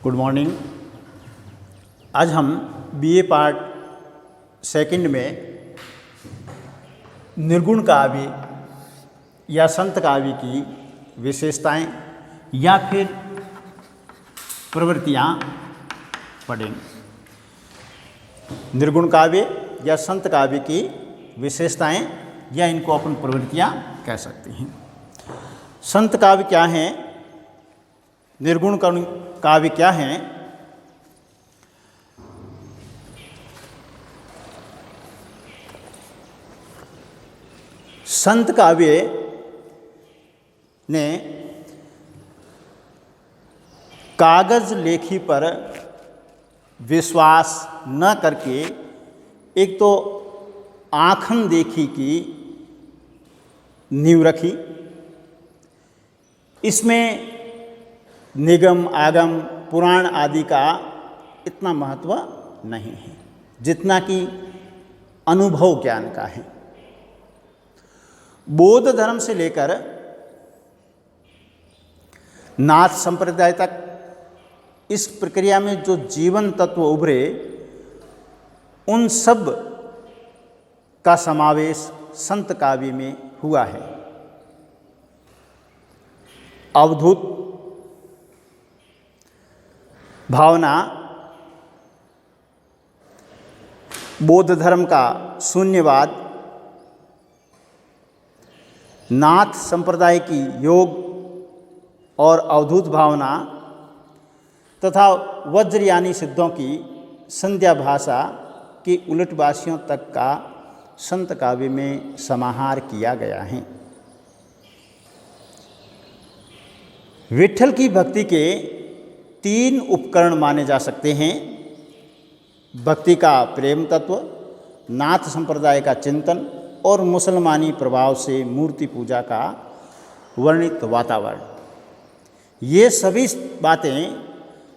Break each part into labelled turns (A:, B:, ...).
A: Good morning. आज हम BA part second में निर्गुण काव्य या संत काव्य की विशेषताएं या फिर प्रवृत्तियां पढ़ेंगे। निर्गुण काव्य या संत काव्य की विशेषताएं या इनको अपन प्रवृत्तियां कह सकते हैं। संत काव्य क्या हैं, निर्गुण काव्य क्या हैं? संत काव्य ने कागज लेखी पर विश्वास न करके एक तो आँखन देखी की नींव रखी। इसमें निगम आगम पुराण आदि का इतना महत्व नहीं है जितना कि अनुभव ज्ञान का है। बौद्ध धर्म से लेकर नाथ संप्रदाय तक इस प्रक्रिया में जो जीवन तत्व उभरे उन सब का समावेश संत काव्य में हुआ है। अवधूत भावना, बौद्ध धर्म का शून्यवाद, नाथ संप्रदाय की योग और अवधूत भावना तथा वज्रयानी सिद्धों की संध्या भाषा की उलटवासियों तक का संत काव्य में समाहार किया गया है। विट्ठल की भक्ति के 3 उपकरण माने जा सकते हैं। भक्ति का प्रेम तत्व, नाथ संप्रदाय का चिंतन और मुसलमानी प्रभाव से मूर्ति पूजा का वर्णित वातावरण। ये सभी बातें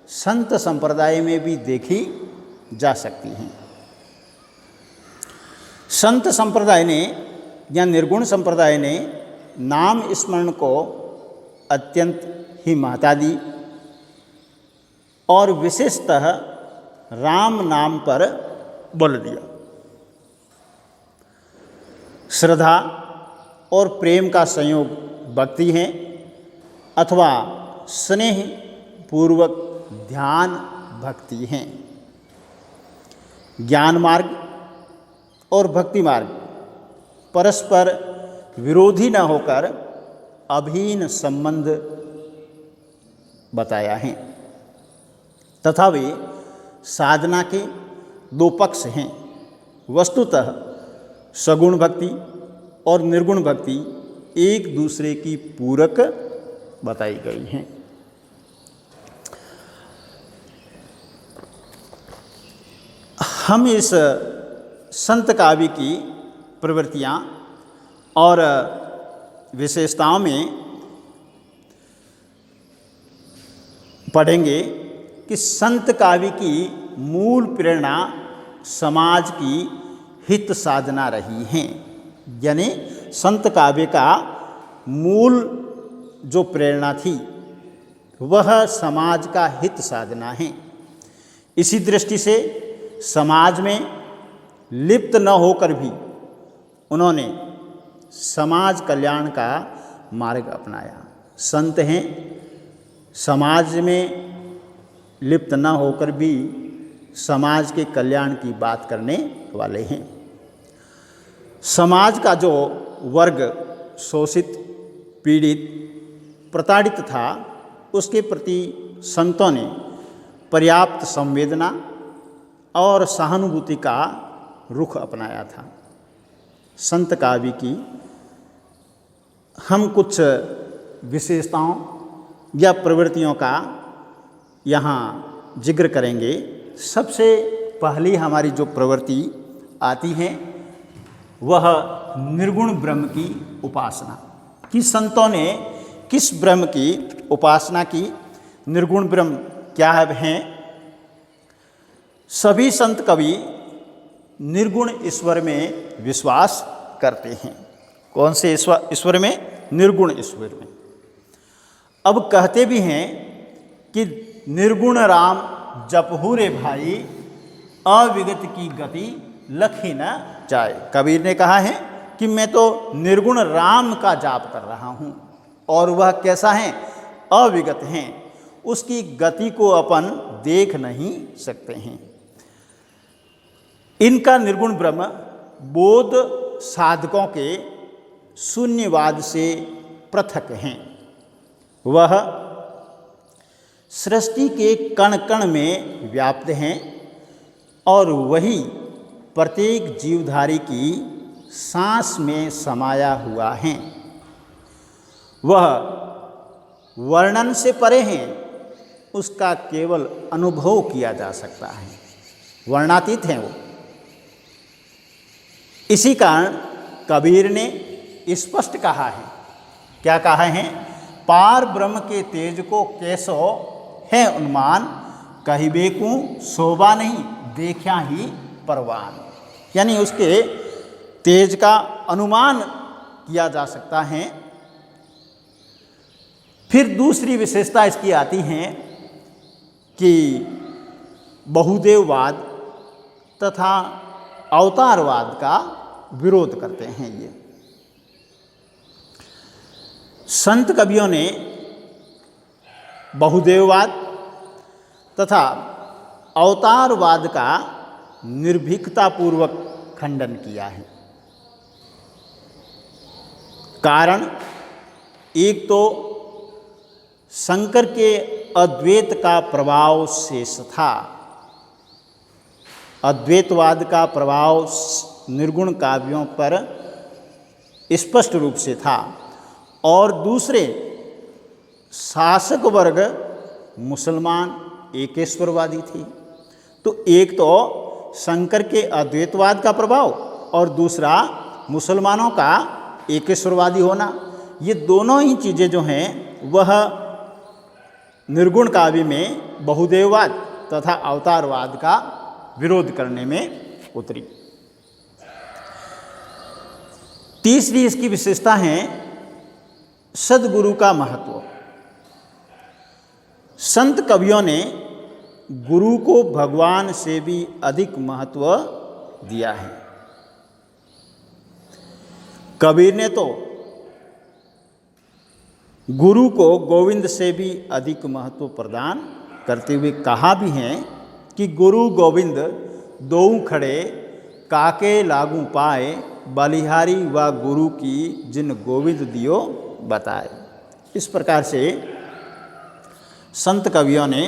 A: संत संप्रदाय में भी देखी जा सकती हैं। संत संप्रदाय ने या निर्गुण संप्रदाय ने नाम स्मरण को अत्यंत ही महत्ता दी और विशेषतः राम नाम पर बल दिया। श्रद्धा और प्रेम का संयोग भक्ति है अथवा स्नेह पूर्वक ध्यान भक्ति है। ज्ञान मार्ग और भक्ति मार्ग परस्पर विरोधी न होकर अभिन्न संबंध बताया है तथा वे साधना के 2 पक्ष हैं। वस्तुतः सगुण भक्ति और निर्गुण भक्ति एक दूसरे की पूरक बताई गई हैं। हम इस संत काव्य की प्रवृत्तियां और विशेषताओं में पढ़ेंगे कि संत काव्य की मूल प्रेरणा समाज की हित साधना रही है। यानी संत काव्य का मूल जो प्रेरणा थी वह समाज का हित साधना है। इसी दृष्टि से समाज में लिप्त न होकर भी उन्होंने समाज कल्याण का मार्ग अपनाया। संत हैं, समाज में लिप्त न होकर भी समाज के कल्याण की बात करने वाले हैं। समाज का जो वर्ग शोषित, पीड़ित, प्रताड़ित था उसके प्रति संतों ने पर्याप्त संवेदना और सहानुभूति का रुख अपनाया था। संत काव्य की हम कुछ विशेषताओं या प्रवृत्तियों का यहाँ जिक्र करेंगे। सबसे पहली हमारी जो प्रवृत्ति आती है वह निर्गुण ब्रह्म की उपासना कि संतों ने किस ब्रह्म की उपासना की। निर्गुण ब्रह्म क्या है? सभी संत कवि निर्गुण ईश्वर में विश्वास करते हैं। कौन से ईश्वर में? निर्गुण ईश्वर में। अब कहते भी हैं कि निर्गुण राम जपहू रे भाई, अविगत की गति लखी न जाए। कबीर ने कहा है कि मैं तो निर्गुण राम का जाप कर रहा हूँ और वह कैसा है, अविगत हैं, उसकी गति को अपन देख नहीं सकते हैं। इनका निर्गुण ब्रह्म बोध साधकों के शून्यवाद से पृथक हैं। वह सृष्टि के कण कण में व्याप्त हैं और वही प्रत्येक जीवधारी की सांस में समाया हुआ है। वह वर्णन से परे हैं, उसका केवल अनुभव किया जा सकता है, वर्णातीत हैं वो। इसी कारण कबीर ने स्पष्ट कहा है, क्या कहा है, पार ब्रह्म के तेज को कैसो है उन्मान, कहिबे को शोभा नहीं देखा ही परवान। यानी उसके तेज का अनुमान किया जा सकता है। फिर दूसरी विशेषता इसकी आती है कि बहुदेववाद तथा अवतारवाद का विरोध करते हैं ये। संत कवियों ने बहुदेववाद तथा अवतारवाद का निर्भीकतापूर्वक खंडन किया है। कारण एक तो शंकर के अद्वैत का प्रभाव शेष था, अद्वैतवाद का प्रभाव निर्गुण काव्यों पर स्पष्ट रूप से था, और दूसरे शासक वर्ग मुसलमान एकेश्वरवादी थे। तो एक तो शंकर के अद्वैतवाद का प्रभाव और दूसरा मुसलमानों का एकेश्वरवादी होना, ये दोनों ही चीज़ें जो हैं वह निर्गुण काव्य में बहुदेववाद तथा अवतारवाद का विरोध करने में उतरी। तीसरी इसकी विशेषता है सद्गुरु का महत्व। संत कवियों ने गुरु को भगवान से भी अधिक महत्व दिया है। कबीर ने तो गुरु को गोविंद से भी अधिक महत्व प्रदान करते हुए कहा भी है कि गुरु गोविंद दोऊ खड़े काके लागू पाए, बलिहारी व गुरु की जिन गोविंद दियो बताए। इस प्रकार से संत कवियों ने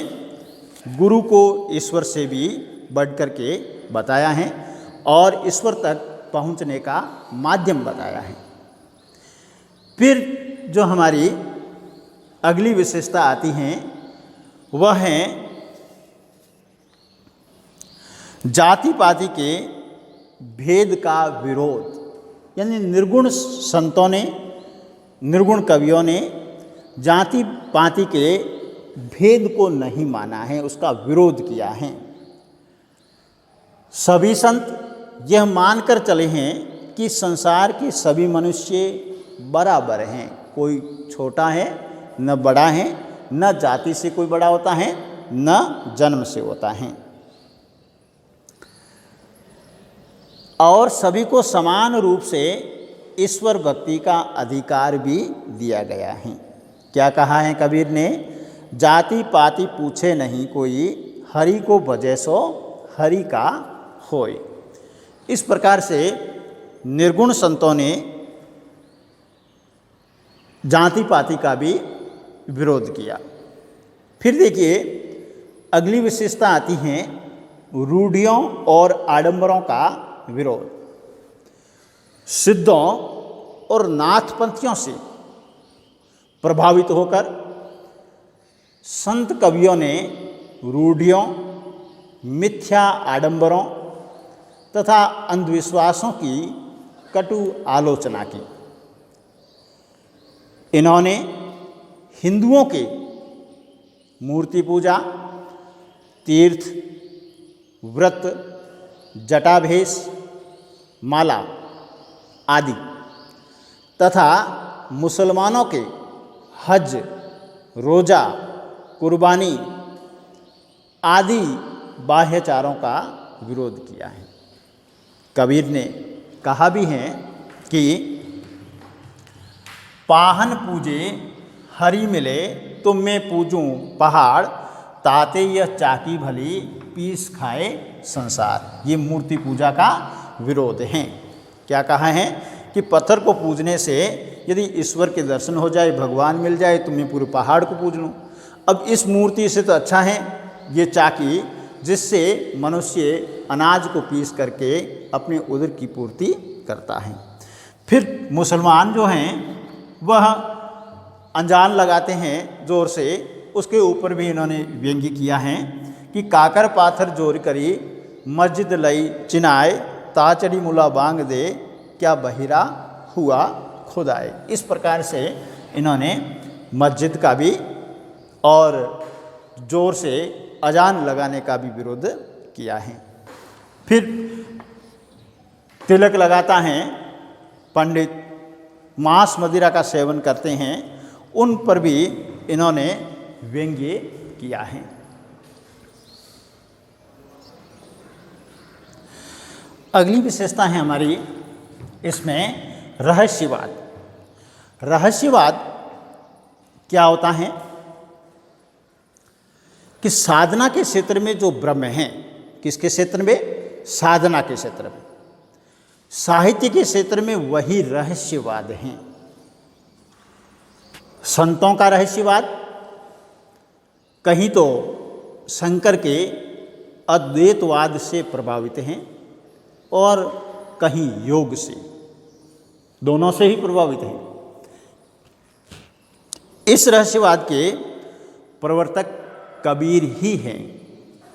A: गुरु को ईश्वर से भी बढ़ कर के बताया है और ईश्वर तक पहुँचने का माध्यम बताया है। फिर जो हमारी अगली विशेषता आती हैं वह है जाति पाति के भेद का विरोध। यानी निर्गुण संतों ने, निर्गुण कवियों ने जाति पाति के भेद को नहीं माना है, उसका विरोध किया है। सभी संत यह मानकर चले हैं कि संसार के सभी मनुष्य बराबर हैं, कोई छोटा है न बड़ा है, न जाति से कोई बड़ा होता है न जन्म से होता है, और सभी को समान रूप से ईश्वर भक्ति का अधिकार भी दिया गया है। क्या कहा है कबीर ने, जाति पाति पूछे नहीं कोई, हरि को भजे सो हरि का होय। इस प्रकार से निर्गुण संतों ने जाति पाति का भी विरोध किया। फिर देखिए अगली विशेषता आती है रूढ़ियों और आडंबरों का विरोध। सिद्धों और नाथपंथियों से प्रभावित होकर संत कवियों ने रूढ़ियों, मिथ्या आडंबरों तथा अंधविश्वासों की कटु आलोचना की। इन्होंने हिंदुओं के मूर्ति पूजा, तीर्थ, व्रत, जटाभेष, माला आदि तथा मुसलमानों के हज, रोजा, कुर्बानी, आदि बाह्यचारों का विरोध किया है। कबीर ने कहा भी है कि पाहन पूजे हरि मिले तुम मैं पूजूं पहाड़, ताते यह चाकी भली पीस खाए संसार। ये मूर्ति पूजा का विरोध है। क्या कहा है कि पत्थर को पूजने से यदि ईश्वर के दर्शन हो जाए, भगवान मिल जाए, तो मैं पूरे पहाड़ को पूज लूँ। अब इस मूर्ति से तो अच्छा है ये चाकी, जिससे मनुष्य अनाज को पीस करके अपने उदर की पूर्ति करता है। फिर मुसलमान जो हैं वह अंजान लगाते हैं ज़ोर से, उसके ऊपर भी इन्होंने व्यंग्य किया है कि काकर पाथर जोर करी मस्जिद लई चिनाए, ताचड़ी मुला बांग दे क्या बहिरा हुआ खुदाए। इस प्रकार से इन्होंने मस्जिद का भी और ज़ोर से अजान लगाने का भी विरोध किया है। फिर तिलक लगाता है पंडित, मांस मदिरा का सेवन करते हैं, उन पर भी इन्होंने व्यंग्य किया है। अगली विशेषता है हमारी इसमें रहस्यवाद। रहस्यवाद क्या होता है कि साधना के क्षेत्र में जो ब्रह्म है, किसके क्षेत्र में? साधना के क्षेत्र में। साहित्य के क्षेत्र में वही रहस्यवाद हैं। संतों का रहस्यवाद कहीं तो शंकर के अद्वैतवाद से प्रभावित हैं और कहीं योग से, दोनों से ही प्रभावित हैं। इस रहस्यवाद के प्रवर्तक कबीर ही हैं,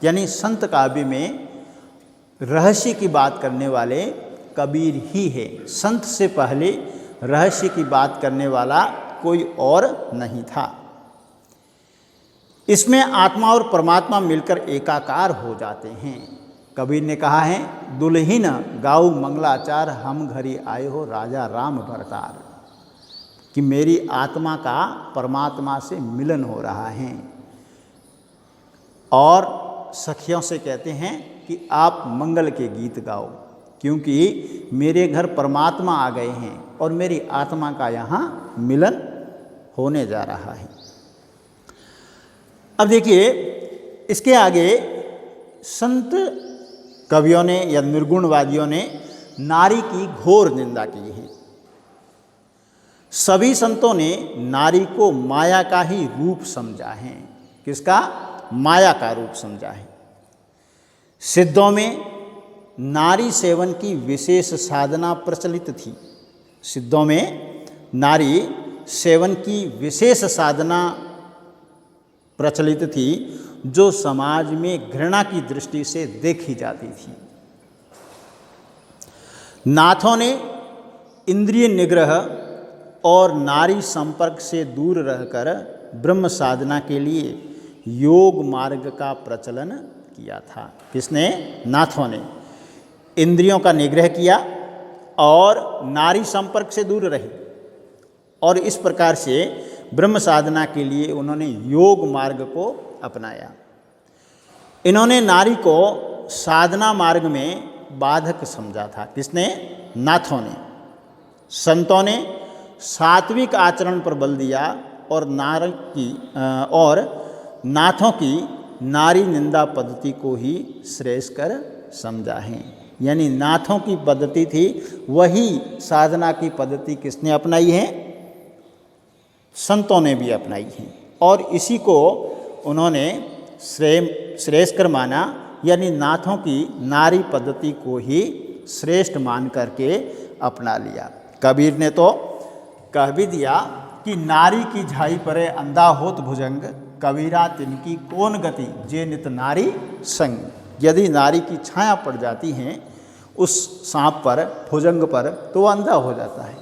A: यानी संत काव्य में रहस्य की बात करने वाले कबीर ही है। संत से पहले रहस्य की बात करने वाला कोई और नहीं था। इसमें आत्मा और परमात्मा मिलकर एकाकार हो जाते हैं। कबीर ने कहा है, दुल्हिन गाऊ मंगलाचार हम घरी आए हो राजा राम भरतार, कि मेरी आत्मा का परमात्मा से मिलन हो रहा है। और सखियों से कहते हैं कि आप मंगल के गीत गाओ, क्योंकि मेरे घर परमात्मा आ गए हैं और मेरी आत्मा का यहाँ मिलन होने जा रहा है। अब देखिए, इसके आगे संत कवियों ने या निर्गुणवादियों ने नारी की घोर निंदा की है। सभी संतों ने नारी को माया का ही रूप समझा है। किसका? माया का रूप समझा है। सिद्धों में नारी सेवन की विशेष साधना प्रचलित थी। सिद्धों में नारी सेवन की विशेष साधना प्रचलित थी, जो समाज में घृणा की दृष्टि से देखी जाती थी। नाथों ने इंद्रिय निग्रह और नारी संपर्क से दूर रहकर ब्रह्म साधना के लिए योग मार्ग का प्रचलन किया था। किसने? नाथों ने इंद्रियों का निग्रह किया और नारी संपर्क से दूर रहे, और इस प्रकार से ब्रह्म साधना के लिए उन्होंने योग मार्ग को अपनाया। इन्होंने नारी को साधना मार्ग में बाधक समझा था। किसने? नाथों ने। संतों ने सात्विक आचरण पर बल दिया और नाथों की नारी निंदा पद्धति को ही श्रेयस्कर समझा है। यानी नाथों की पद्धति थी, वही साधना की पद्धति किसने अपनाई है? संतों ने भी अपनाई है, और इसी को उन्होंने श्रेयस्कर माना, यानी नाथों की नारी पद्धति को ही श्रेष्ठ मान करके अपना लिया। कबीर ने तो कह भी दिया कि नारी की झाई परे अंधा होत भुजंग, कबीरा तिनकी कौन गति जे नित नारी संग। यदि नारी की छाया पड़ जाती है उस सांप पर, भुजंग पर, तो वह अंधा हो जाता है।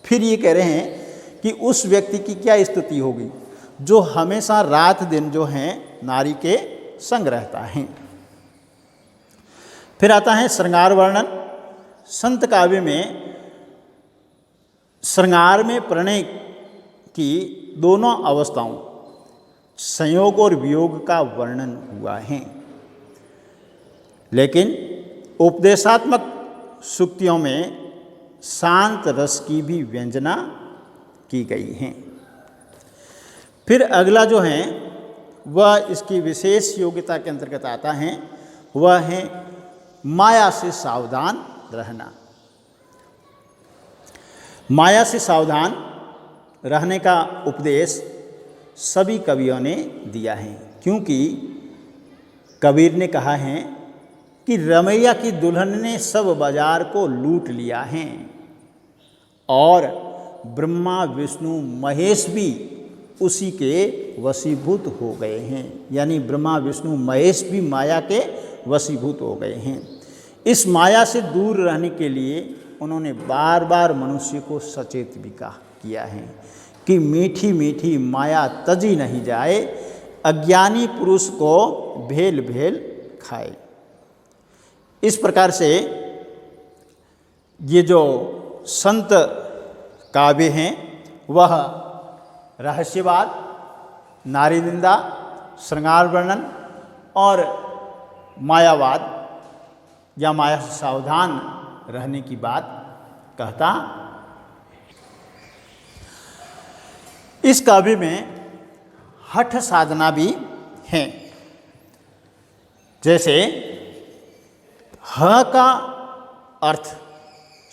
A: फिर ये कह रहे हैं कि उस व्यक्ति की क्या स्थिति होगी जो हमेशा रात दिन जो है नारी के संग रहता है। फिर आता है श्रृंगार वर्णन। संत काव्य में श्रृंगार में प्रणय की दोनों अवस्थाओं, संयोग और वियोग का वर्णन हुआ है, लेकिन उपदेशात्मक सूक्तियों में शांत रस की भी व्यंजना की गई है। फिर अगला जो है वह इसकी विशेष योग्यता के अंतर्गत आता है, वह है माया से सावधान रहना। माया से सावधान रहने का उपदेश सभी कवियों ने दिया है, क्योंकि कबीर ने कहा है कि रमैया की दुल्हन ने सब बाजार को लूट लिया है और ब्रह्मा विष्णु महेश भी उसी के वशीभूत हो गए हैं, यानी ब्रह्मा विष्णु महेश भी माया के वशीभूत हो गए हैं। इस माया से दूर रहने के लिए उन्होंने बार बार मनुष्य को सचेत भी किया है कि मीठी मीठी माया तजी नहीं जाए, अज्ञानी पुरुष को भेल भेल खाए। इस प्रकार से ये जो संत काव्य हैं वह रहस्यवाद, नारी निंदा, श्रृंगार वर्णन और मायावाद या माया से सावधान रहने की बात कहता। इस काव्य में हठ साधना भी है। जैसे ह का अर्थ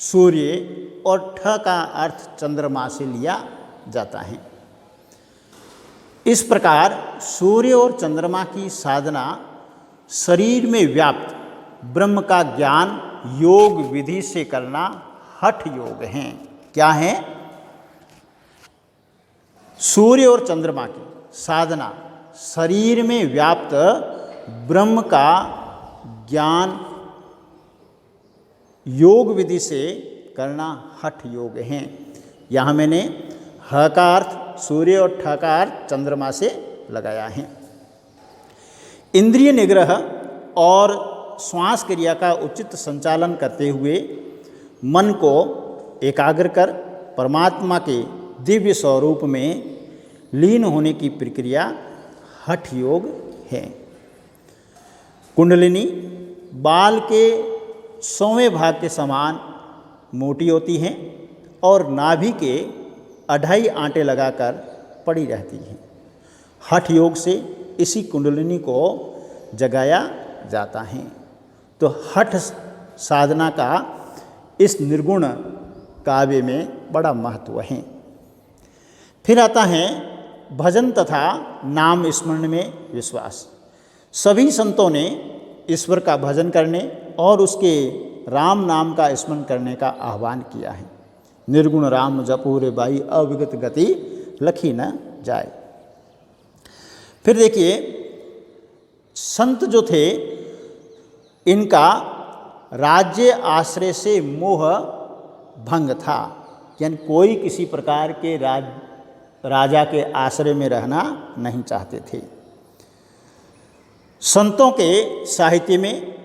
A: सूर्य और ठ का अर्थ चंद्रमा से लिया जाता है। इस प्रकार सूर्य और चंद्रमा की साधना शरीर में व्याप्त ब्रह्म का ज्ञान योग विधि से करना हठ योग है। क्या है? सूर्य और चंद्रमा की साधना शरीर में व्याप्त ब्रह्म का ज्ञान योग विधि से करना हठ योग है। यहाँ मैंने ह का अर्थ सूर्य और ठ का अर्थ चंद्रमा से लगाया है। इंद्रिय निग्रह और श्वास क्रिया का उचित संचालन करते हुए मन को एकाग्र कर परमात्मा के दिव्य स्वरूप में लीन होने की प्रक्रिया हठ योग है। कुंडलिनी बाल के 100वें भाग के समान मोटी होती हैं और नाभि के 2.5 आंटे लगाकर पड़ी रहती हैं। हठ योग से इसी कुंडलिनी को जगाया जाता है। तो हठ साधना का इस निर्गुण काव्य में बड़ा महत्व है। फिर आता है भजन तथा नाम स्मरण में विश्वास। सभी संतों ने ईश्वर का भजन करने और उसके राम नाम का स्मरण करने का आह्वान किया है। निर्गुण राम जपू रे बाई अविगत गति लखी न जाए। फिर देखिए संत जो थे इनका राज्य आश्रय से मोह भंग था, यानी कोई किसी प्रकार के राजा के आश्रय में रहना नहीं चाहते थे। संतों के साहित्य में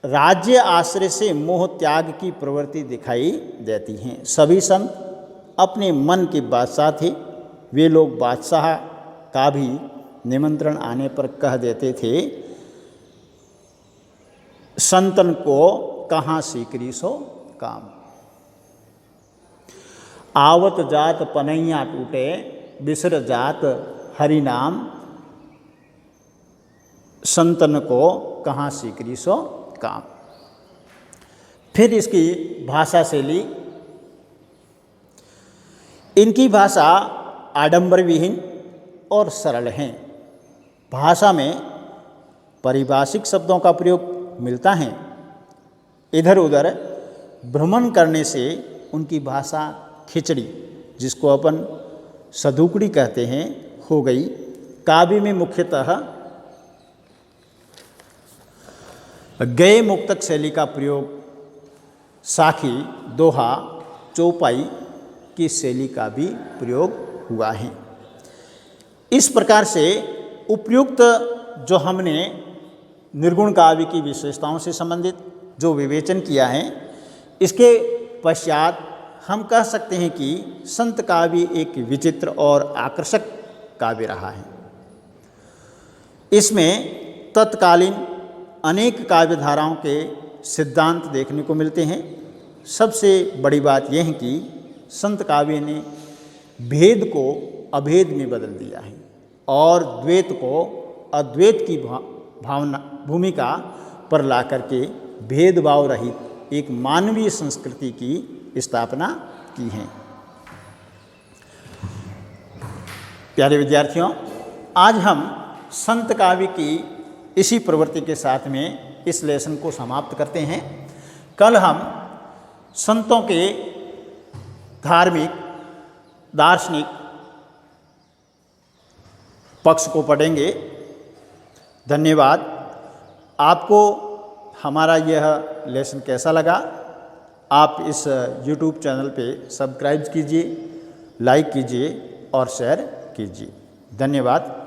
A: राज्य आश्रय से मोह त्याग की प्रवृत्ति दिखाई देती हैं। सभी संत अपने मन के बादशाह थे। वे लोग बादशाह का भी निमंत्रण आने पर कह देते थे, संतन को कहाँ सीकरी सो काम। आवत जात पनैया टूटे बिसर जात हरि नाम, संतन को कहाँ सीकरी सो काम। फिर इसकी भाषा शैली, इनकी भाषा आडंबर विहीन और सरल है। भाषा में पारिभाषिक शब्दों का प्रयोग मिलता है। इधर उधर भ्रमण करने से उनकी भाषा खिचड़ी, जिसको अपन सधुकड़ी कहते हैं, हो गई। काव्य में मुख्यतः गए मुक्तक शैली का प्रयोग साखी, दोहा, चौपाई की शैली का भी प्रयोग हुआ है। इस प्रकार से उपयुक्त जो हमने निर्गुण काव्य की विशेषताओं से संबंधित जो विवेचन किया है, इसके पश्चात हम कह सकते हैं कि संत काव्य एक विचित्र और आकर्षक काव्य रहा है। इसमें तत्कालीन अनेक काव्य धाराओं के सिद्धांत देखने को मिलते हैं। सबसे बड़ी बात यह है कि संत काव्य ने भेद को अभेद में बदल दिया है और द्वैत को अद्वैत की भावना भूमिका पर ला करके भेदभाव रहित एक मानवीय संस्कृति की स्थापना की है। प्यारे विद्यार्थियों, आज हम संत काव्य की इसी प्रवृत्ति के साथ में इस लेसन को समाप्त करते हैं। कल हम संतों के धार्मिक दार्शनिक पक्ष को पढ़ेंगे। धन्यवाद। आपको हमारा यह लेसन कैसा लगा? आप इस YouTube चैनल पे सब्सक्राइब कीजिए, लाइक कीजिए और शेयर कीजिए। धन्यवाद।